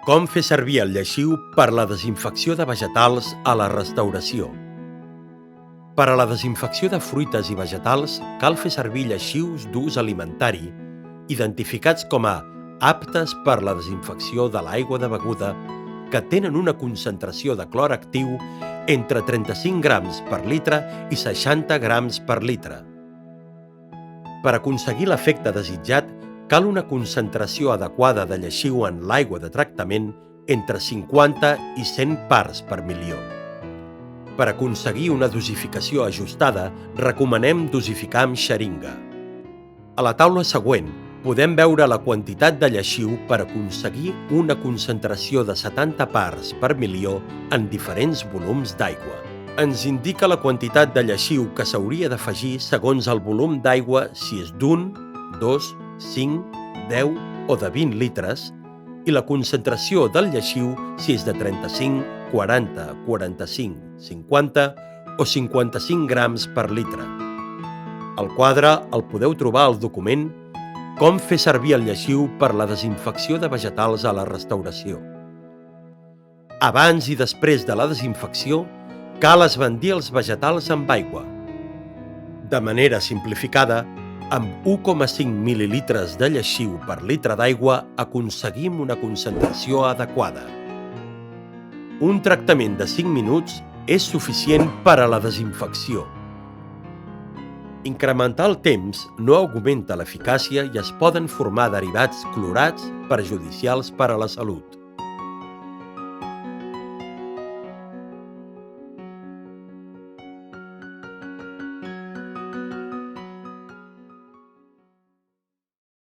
Com fer servir el lleixiu per la desinfecció de vegetals a la restauració. Per a la desinfecció de fruites i vegetals cal fer servir lleixius d'ús alimentari, identificats com a aptes per la desinfecció de l'aigua de beguda, que tenen una concentració de clor actiu entre 35 grams per litre i 60 grams per litre. Per aconseguir l'efecte desitjat, cal una concentració adequada de lleixiu en l'aigua de tractament entre 50 i 100 parts per milió. Per aconseguir una dosificació ajustada, recomanem dosificar amb xeringa. A la taula següent podem veure la quantitat de lleixiu per aconseguir una concentració de 70 parts per milió en diferents volums d'aigua. Ens indica la quantitat de lleixiu que s'hauria d'afegir segons el volum d'aigua, si és d'1, 2, 5, 10 o de 20 litres, i la concentració del lleixiu si és de 35, 40, 45, 50 o 55 grams per litre. El quadre el podeu trobar al document Com fer servir el lleixiu per la desinfecció de vegetals a la restauració. Abans i després de la desinfecció, cal esbandir els vegetals amb aigua. De manera simplificada, amb 1,5 mil·lilitres de lleixiu per litre d'aigua aconseguim una concentració adequada. Un tractament de 5 minuts és suficient per a la desinfecció. Incrementar el temps no augmenta l'eficàcia i es poden formar derivats clorats perjudicials per a la salut.